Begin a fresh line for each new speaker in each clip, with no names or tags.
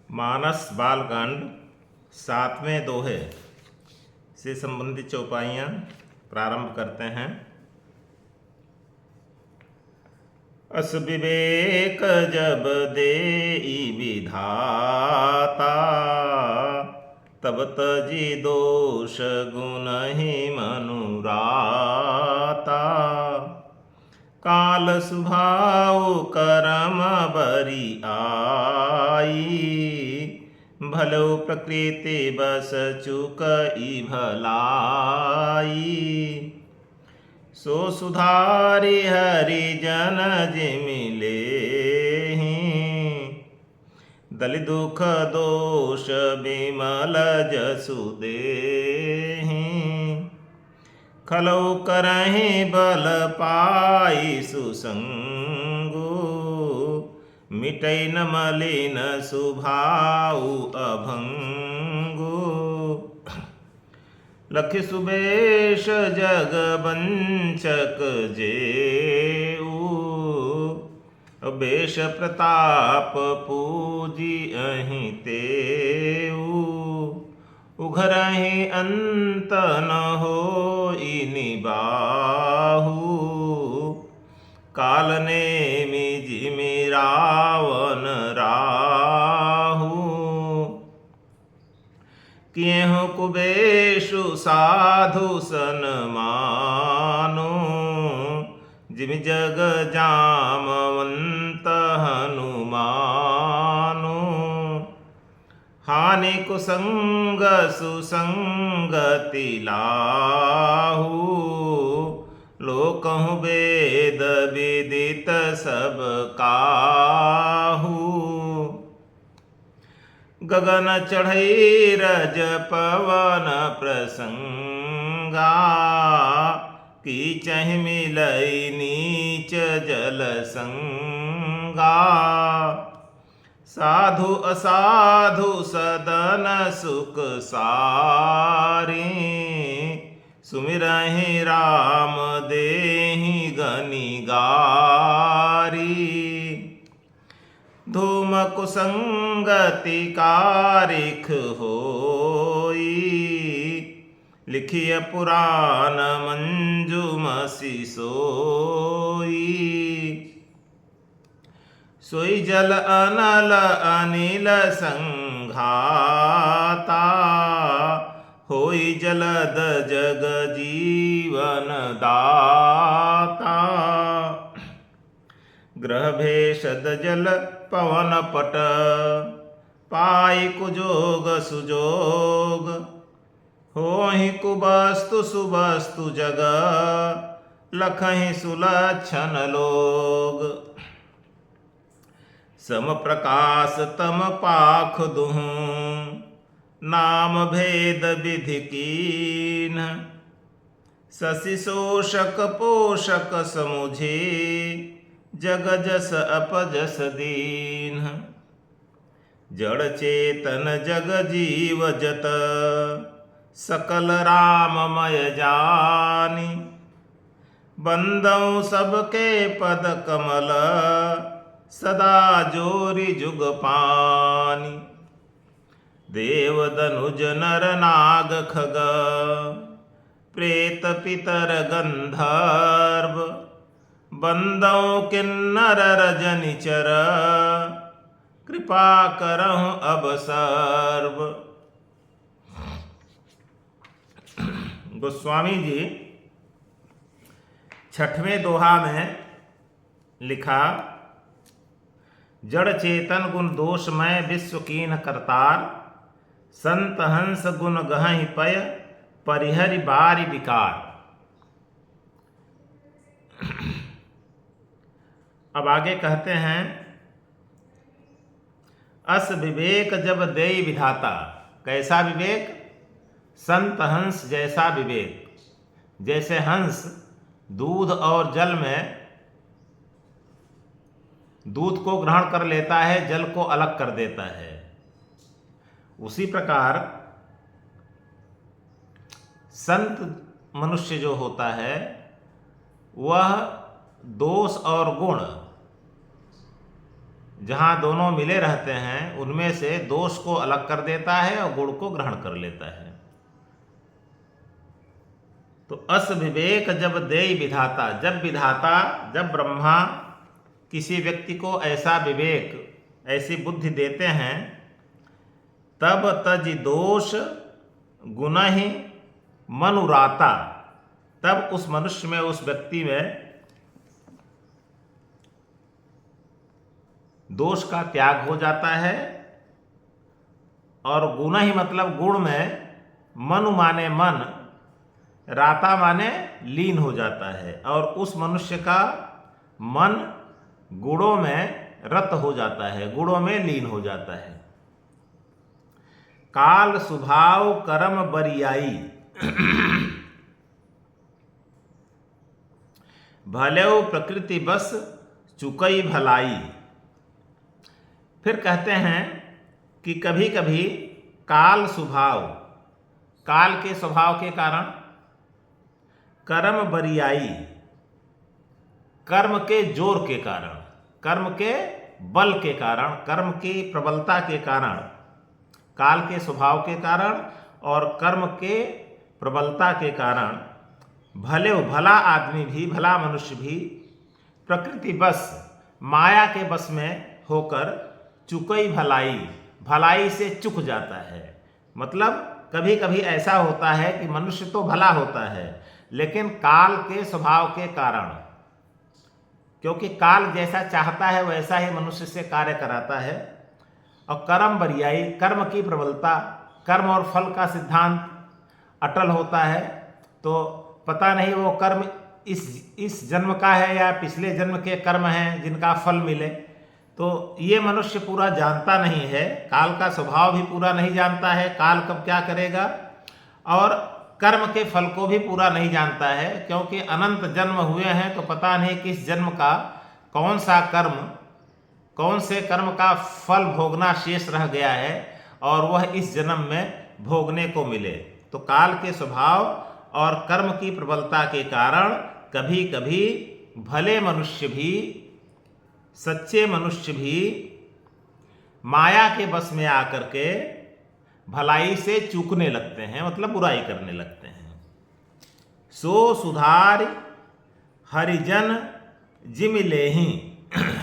मानस बालकांड 7वें दोहे से संबंधित चौपाइयाँ प्रारंभ करते हैं। अस विवेक जब देई विधाता, तब तजी दोष गुण ही मनुराता। काल सुभाव करम बरी आई, भलो प्रकृति बस चुक ई भलाई। सो सुधारी हरिजन जिमिले, दल दुख दोष बिमल जसु देहि। खलौ करहि बल पाई सुसंगु, मिटै न मलिन सुभाउ अभंगु। लखि सुबेश जग वंचक जेऊ, बेश प्रताप पूजी अहि तेऊ। उघरहि अंत न होई निबाहु, काल नेमि जिमि रावण राहु। किएहु कुबेशु साधु सनमानो, जिमि जग जामवंत हनुमानो। हानि कुसंग सुसंगति लाहु, लोकहु वेद विदित सब काहू। गगन चढ़ई रज पवन प्रसंगा, कीचहि मिलई नीच जल संगा। साधु असाधु सदन सुख सारी, सुमिरहि राम देहि गनि गारी। धूम कुसंगति कारिख होई, लिखिय पुराण मंजुमसि सोई। सोई जल अनल अनिल संघाता, होई जलद जग जीवन दाता। ग्रह भेषद जल पवन पट, पाई कुजोग सुजोग। होहि कुबस्तु सुबस्तु जग, लखहि सुलक्षण लोग। सम प्रकाश तम पाख दुहूं, नाम भेद विधि कीन्ह। शशि शोषक पोषक समुझे, जग जस अपजस दीन्ह। जड़ चेतन जग जीव जत, सकल राममय जानि। बंदौ सबके पद कमल, सदा जोरि जुग पानि। देव दनुज नर नाग खग, प्रेत पितर गंधर्व। बंदौ किन्नर रजनिचर, कृपा करहु अब सर्व। गोस्वामी जी 6वें दोहा में लिखा, जड़ चेतन गुण दोषमय विश्व कीन्ह करतार। संत हंस गुण गहहि पय, परिहरि बारि विकार। अब आगे कहते हैं, अस विवेक जब देई विधाता। कैसा विवेक? संत हंस जैसा विवेक। जैसे हंस दूध और जल में दूध को ग्रहण कर लेता है, जल को अलग कर देता है, उसी प्रकार संत मनुष्य जो होता है वह दोष और गुण जहाँ दोनों मिले रहते हैं उनमें से दोष को अलग कर देता है और गुण को ग्रहण कर लेता है। तो अस विवेक जब देई विधाता, जब ब्रह्मा किसी व्यक्ति को ऐसा विवेक, ऐसी बुद्धि देते हैं, तब तज दोष गुण ही मनुराता, तब उस मनुष्य में, उस व्यक्ति में दोष का त्याग हो जाता है। और गुण ही मतलब गुण में, मनु माने मन, राता माने लीन हो जाता है, और उस मनुष्य का मन गुणों में रत हो जाता है, गुणों में लीन हो जाता है। काल स्वभाव कर्म बरियाई, भलेउ प्रकृति बस चुकई भलाई। फिर कहते हैं कि कभी कभी काल स्वभाव, काल के स्वभाव के कारण, कर्म बरियाई, कर्म के जोर के कारण, कर्म के बल के कारण, कर्म की प्रबलता के कारण, काल के स्वभाव के कारण और कर्म के प्रबलता के कारण, भला आदमी भी, भला मनुष्य भी प्रकृति बस, माया के बस में होकर चुकई भलाई से चुक जाता है। मतलब कभी कभी ऐसा होता है कि मनुष्य तो भला होता है, लेकिन काल के स्वभाव के कारण, क्योंकि काल जैसा चाहता है वैसा ही मनुष्य से कार्य कराता है। और कर्म बरियाई, कर्म की प्रबलता, कर्म और फल का सिद्धांत अटल होता है, तो पता नहीं वो कर्म इस जन्म का है या पिछले जन्म के कर्म हैं जिनका फल मिले। तो ये मनुष्य पूरा जानता नहीं है, काल का स्वभाव भी पूरा नहीं जानता है, काल कब क्या करेगा, और कर्म के फल को भी पूरा नहीं जानता है, क्योंकि अनंत जन्म हुए हैं तो पता नहीं किस जन्म का कौन सा कर्म, कौन से कर्म का फल भोगना शेष रह गया है और वह इस जन्म में भोगने को मिले। तो काल के स्वभाव और कर्म की प्रबलता के कारण कभी कभी भले मनुष्य भी, सच्चे मनुष्य भी माया के बस में आकर के भलाई से चूकने लगते हैं, मतलब बुराई करने लगते हैं। सो सुधार हरिजन जिम लेहि,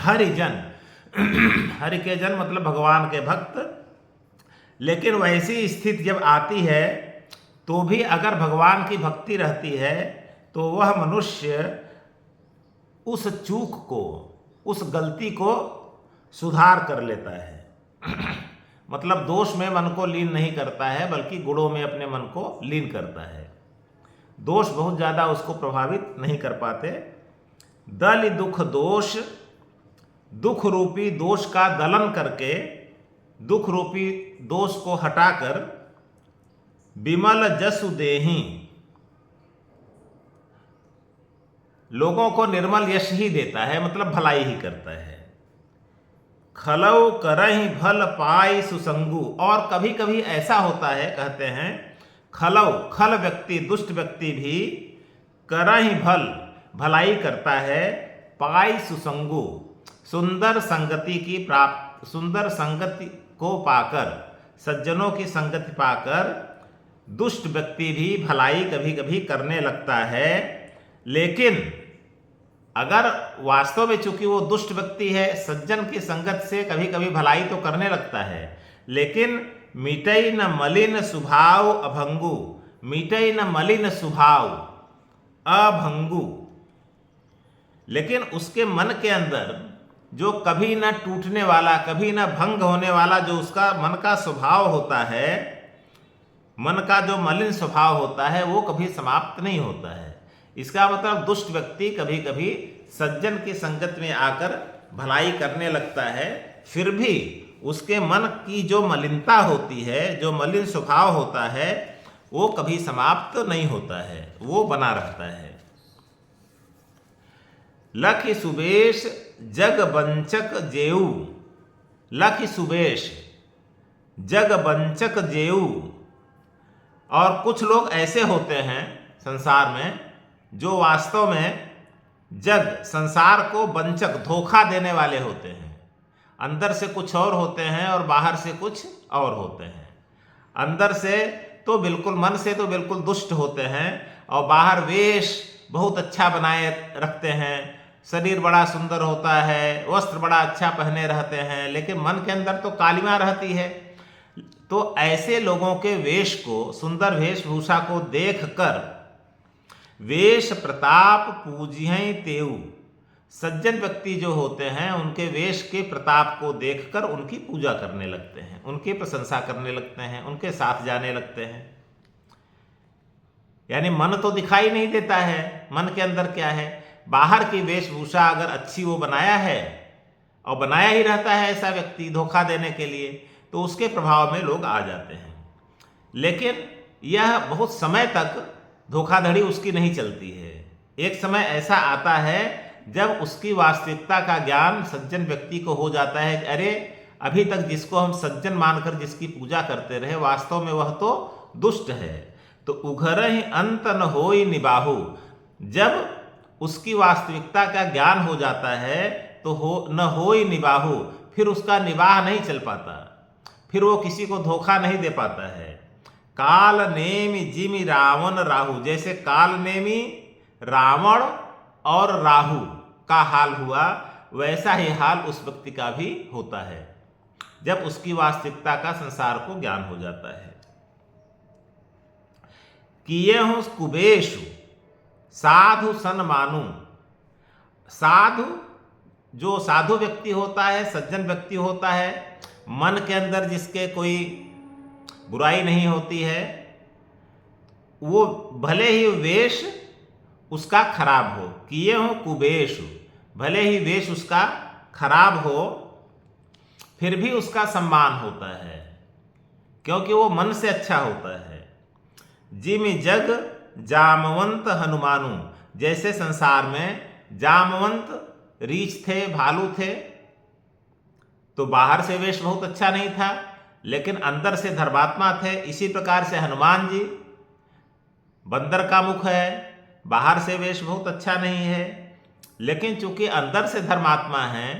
हरिजन, हरि के जन मतलब भगवान के भक्त। लेकिन वैसी स्थिति जब आती है तो भी अगर भगवान की भक्ति रहती है तो वह मनुष्य उस चूक को, उस गलती को सुधार कर लेता है। मतलब दोष में मन को लीन नहीं करता है, बल्कि गुणों में अपने मन को लीन करता है। दोष बहुत ज़्यादा उसको प्रभावित नहीं कर पाते। दल दुख दोष, दुख रूपी दोष का दलन करके, दुख रूपी दोष को हटाकर विमल जसु देहि, लोगों को निर्मल यश ही देता है, मतलब भलाई ही करता है। खलौ करहि भल पाई सुसंगु, और कभी कभी ऐसा होता है, कहते हैं खलौ, खल व्यक्ति, दुष्ट व्यक्ति भी करहि भल, भलाई करता है, पाई सुसंगु, सुंदर संगति की प्राप्त, सुंदर संगति को पाकर, सज्जनों की संगति पाकर दुष्ट व्यक्ति भी भलाई कभी कभी करने लगता है। लेकिन अगर वास्तव में चूंकि वो दुष्ट व्यक्ति है, सज्जन की संगत से कभी कभी भलाई तो करने लगता है, लेकिन मिटई न मलिन स्वभाव अभंगु, मिटई न मलिन स्वभाव अभंगु, लेकिन उसके मन के अंदर जो कभी न टूटने वाला, कभी न भंग होने वाला जो उसका मन का स्वभाव होता है, मन का जो मलिन स्वभाव होता है वो कभी समाप्त नहीं होता है। इसका मतलब दुष्ट व्यक्ति कभी कभी सज्जन की संगत में आकर भलाई करने लगता है, फिर भी उसके मन की जो मलिनता होती है, जो मलिन स्वभाव होता है, वो कभी समाप्त नहीं होता है, वो बना रहता है। लखि सुबेश जग बंचक जेऊ, लखि सुबेश जग बंचक जेऊ। और कुछ लोग ऐसे होते हैं संसार में जो वास्तव में जग, संसार को बंचक, धोखा देने वाले होते हैं। अंदर से कुछ और होते हैं और बाहर से कुछ और होते हैं। अंदर से तो बिल्कुल, मन से तो बिल्कुल दुष्ट होते हैं और बाहर वेश बहुत अच्छा बनाए रखते हैं, शरीर बड़ा सुंदर होता है, वस्त्र बड़ा अच्छा पहने रहते हैं, लेकिन मन के अंदर तो कालिमा रहती है। तो ऐसे लोगों के वेश को, सुंदर वेशभूषा को देखकर वेश प्रताप पूजियं तेऊ, सज्जन व्यक्ति जो होते हैं उनके वेश के प्रताप को देखकर उनकी पूजा करने लगते हैं, उनकी प्रशंसा करने लगते हैं, उनके साथ जाने लगते हैं। यानी मन तो दिखाई नहीं देता है, मन के अंदर क्या है। बाहर की वेशभूषा अगर अच्छी वो बनाया है और बनाया ही रहता है ऐसा व्यक्ति धोखा देने के लिए, तो उसके प्रभाव में लोग आ जाते हैं। लेकिन यह बहुत समय तक धोखाधड़ी उसकी नहीं चलती है। एक समय ऐसा आता है जब उसकी वास्तविकता का ज्ञान सज्जन व्यक्ति को हो जाता है कि अरे, अभी तक जिसको हम सज्जन मानकर जिसकी पूजा करते रहे, वास्तव में वह तो दुष्ट है। तो उघरहि अंत न होई निबाहु, जब उसकी वास्तविकता का ज्ञान हो जाता है तो न होई निबाहु, फिर उसका निबाह नहीं चल पाता, फिर वो किसी को धोखा नहीं दे पाता है। काल नेमि जिमि रावण राहु, जैसे काल नेमी रावण और राहु का हाल हुआ, वैसा ही हाल उस व्यक्ति का भी होता है जब उसकी वास्तविकता का संसार को ज्ञान हो जाता है। किएहु कुबेशु साधु सन मानू, साधु जो साधु व्यक्ति होता है, सज्जन व्यक्ति होता है, मन के अंदर जिसके कोई बुराई नहीं होती है, वो भले ही वेश उसका खराब हो, किए हो कुबेश, भले ही वेश उसका खराब हो, फिर भी उसका सम्मान होता है क्योंकि वो मन से अच्छा होता है। जिमि जग जामवंत हनुमानु, जैसे संसार में जामवंत रीछ थे, भालू थे, तो बाहर से वेश बहुत अच्छा नहीं था लेकिन अंदर से धर्मात्मा थे। इसी प्रकार से हनुमान जी, बंदर का मुख है, बाहर से वेश बहुत अच्छा नहीं है, लेकिन चूंकि अंदर से धर्मात्मा हैं,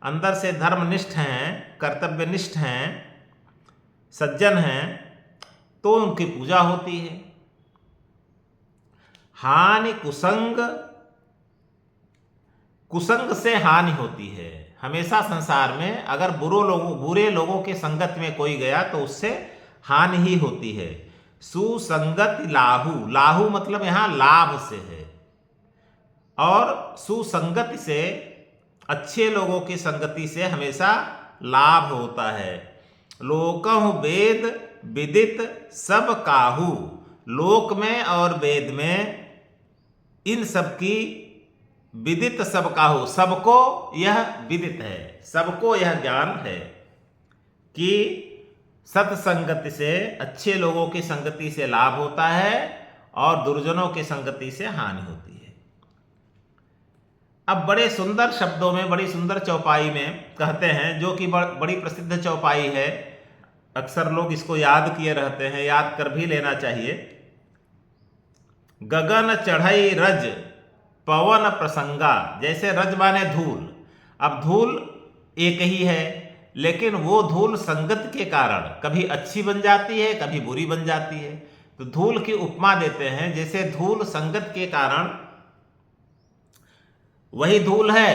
अंदर से धर्मनिष्ठ हैं, कर्तव्यनिष्ठ हैं, सज्जन हैं, तो उनकी पूजा होती है। हानि कुसंग, कुसंग से हानि होती है। हमेशा संसार में अगर बुरे लोगों के संगत में कोई गया तो उससे हानि ही होती है। सुसंगत लाहु, लाहु मतलब यहाँ लाभ से है, और सुसंगति से, अच्छे लोगों की संगति से हमेशा लाभ होता है। लोकहु वेद विदित सब काहू, लोक में और वेद में इन सब की विदित सब काहू, सबको यह विदित है, सबको यह ज्ञान है कि सत्संगति से, अच्छे लोगों की संगति से लाभ होता है और दुर्जनों की संगति से हानि होती है। अब बड़े सुंदर शब्दों में, बड़ी सुंदर चौपाई में कहते हैं, जो कि बड़ी प्रसिद्ध चौपाई है, अक्सर लोग इसको याद किए रहते हैं, याद कर भी लेना चाहिए। गगन चढ़ई रज पवन प्रसंगा, जैसे रज माने धूल। अब धूल एक ही है, लेकिन वो धूल संगत के कारण कभी अच्छी बन जाती है, कभी बुरी बन जाती है। तो धूल की उपमा देते हैं, जैसे धूल संगत के कारण वही धूल है।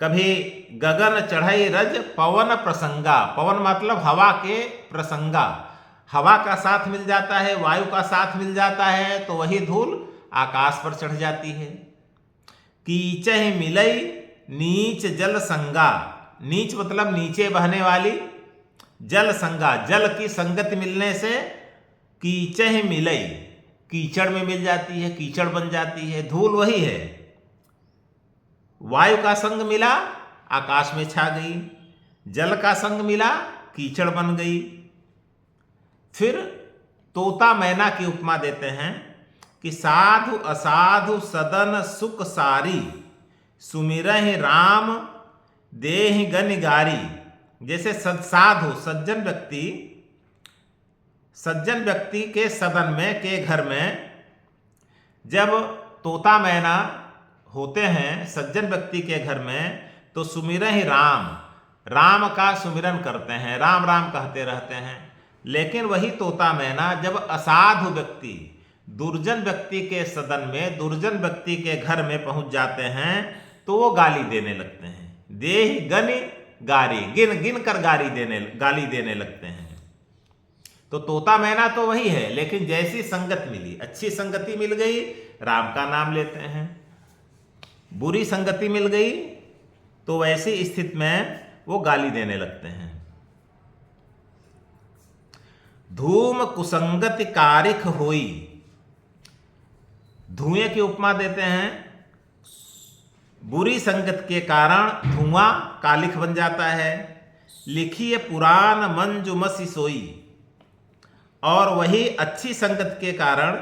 कभी गगन चढ़ई रज पवन प्रसंगा, पवन मतलब हवा के प्रसंगा, हवा का साथ मिल जाता है, वायु का साथ मिल जाता है, तो वही धूल आकाश पर चढ़ जाती है। कीचह मिलई नीच जल संगा, नीच मतलब नीचे बहने वाली, जल संगा, जल की संगत मिलने से कीचह मिलई, कीचड़ में मिल जाती है, कीचड़ बन जाती है। धूल वही है, वायु का संग मिला आकाश में छा गई, जल का संग मिला कीचड़ बन गई। फिर तोता मैना की उपमा देते हैं कि साधु असाधु सदन सुख सारी, सुमिरहि राम देहि गनिगारी। जैसे साधु सज्जन व्यक्ति के सदन में, के घर में जब तोता मैना होते हैं सज्जन व्यक्ति के घर में, तो सुमिरहि राम, राम का सुमिरन करते हैं, राम राम कहते रहते हैं। लेकिन वही तोता मैना जब असाधु व्यक्ति, दुर्जन व्यक्ति के सदन में, दुर्जन व्यक्ति के घर में पहुंच जाते हैं तो वो गाली देने लगते हैं। देहि गनि गारी, गिन गिन कर गाली देने लगते हैं। तो तोता मैना तो वही है, लेकिन जैसी संगत मिली, अच्छी संगति मिल गई, राम का नाम लेते हैं। बुरी संगति मिल गई तो वैसी स्थिति में वो गाली देने लगते हैं। धूम कुसंगति कारिख होई, धुएं की उपमा देते हैं। बुरी संगत के कारण धुआं कालिख बन जाता है। लिखिए पुराण मंजुमसी सोई, और वही अच्छी संगत के कारण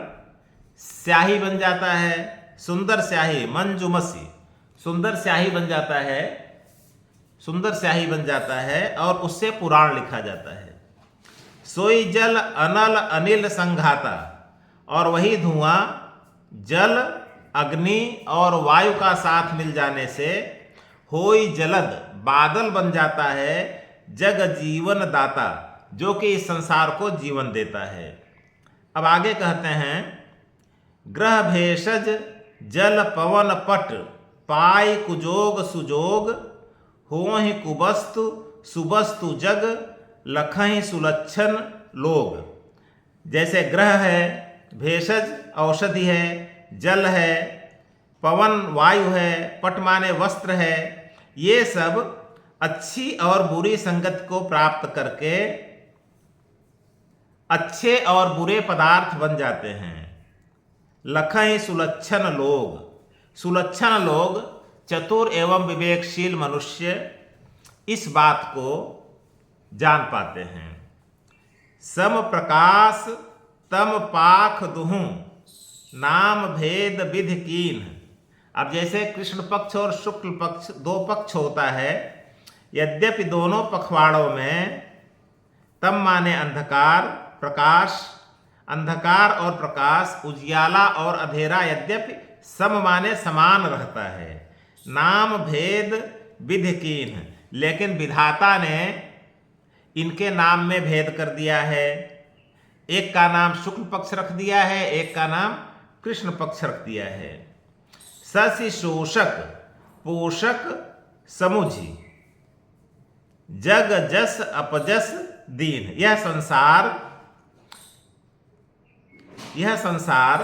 स्याही बन जाता है, सुंदर स्याही, मंजुमसी, सुंदर स्याही बन जाता है, सुंदर स्याही बन जाता है और उससे पुराण लिखा जाता है। सोई जल अनल अनिल संघाता, और वही धुआं जल, अग्नि और वायु का साथ मिल जाने से होई जलद, बादल बन जाता है, जग जीवन दाता, जो कि इस संसार को जीवन देता है। अब आगे कहते हैं, ग्रह भेषज जल पवन पट, पाई कुजोग सुजोग, होहि कुबस्तु सुबस्तु जग, लखहि सुलक्षण लोग। जैसे ग्रह है, भेषज औषधि है, जल है, पवन वायु है, पट माने वस्त्र है, ये सब अच्छी और बुरी संगत को प्राप्त करके अच्छे और बुरे पदार्थ बन जाते हैं। लखहि सुलक्षण लोग, सुलक्षण लोग चतुर एवं विवेकशील मनुष्य इस बात को जान पाते हैं। सम प्रकाश तम पाख दुहु, नाम भेद विधि कीन। अब जैसे कृष्ण पक्ष और शुक्ल पक्ष, दो पक्ष होता है, यद्यपि दोनों पखवाड़ों में तम माने अंधकार, प्रकाश, अंधकार और प्रकाश, उजियाला और अंधेरा यद्यपि सम माने समान रहता है। नाम भेद विधि कीन, लेकिन विधाता ने इनके नाम में भेद कर दिया है। एक का नाम शुक्ल पक्ष रख दिया है, एक का नाम कृष्ण पक्ष रख दिया है। ससि शोषक पोषक समुझी, जग जस अपजस दीन। यह संसार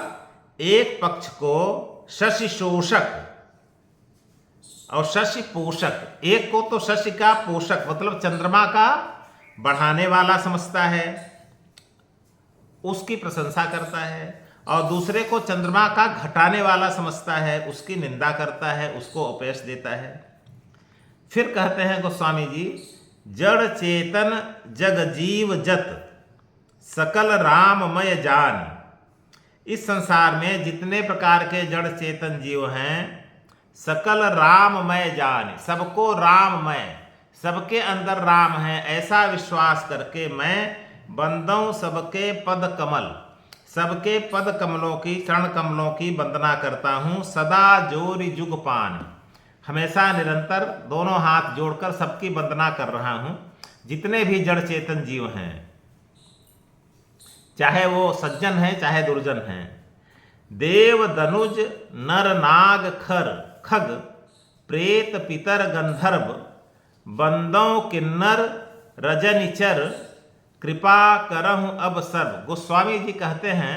एक पक्ष को शशि शोषक और शशि पोषक, एक को तो शशि का पोषक मतलब चंद्रमा का बढ़ाने वाला समझता है, उसकी प्रशंसा करता है, और दूसरे को चंद्रमा का घटाने वाला समझता है, उसकी निंदा करता है, उसको उपदेश देता है। फिर कहते हैं गोस्वामी जी, जड़ चेतन जग जीव जत, सकल राममय जान। इस संसार में जितने प्रकार के जड़ चेतन जीव हैं, सकल राममय जान, सबको राममय, सबके अंदर राम है ऐसा विश्वास करके मैं बंदों सबके पद कमल, सबके पद कमलों की, चरण कमलों की वंदना करता हूँ। सदा जोरि जुग पान, हमेशा निरंतर दोनों हाथ जोड़कर सबकी वंदना कर रहा हूँ। जितने भी जड़ चेतन जीव हैं, चाहे वो सज्जन हैं चाहे दुर्जन हैं, देव दनुज नर नाग खर खग, प्रेत पितर गंधर्व, बंदों किन्नर रजनिचर, कृपा करहु अब सर्व। गोस्वामी जी कहते हैं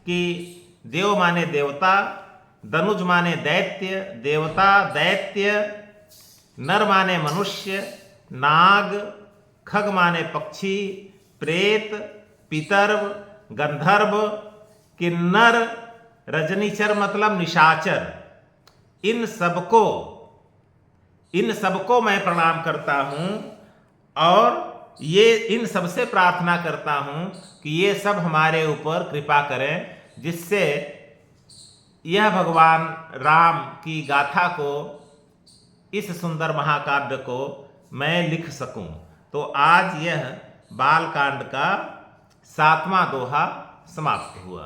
कि देव माने देवता, दनुज माने दैत्य, देवता दैत्य, नर माने मनुष्य, नाग, खग माने पक्षी, प्रेत, पितर्व, गंधर्व, किन्नर, रजनीचर मतलब निशाचर, इन सबको मैं प्रणाम करता हूँ और ये इन सबसे प्रार्थना करता हूँ कि ये सब हमारे ऊपर कृपा करें, जिससे यह भगवान राम की गाथा को, इस सुंदर महाकाव्य को मैं लिख सकूं। तो आज यह बालकांड का 7वां दोहा समाप्त हुआ।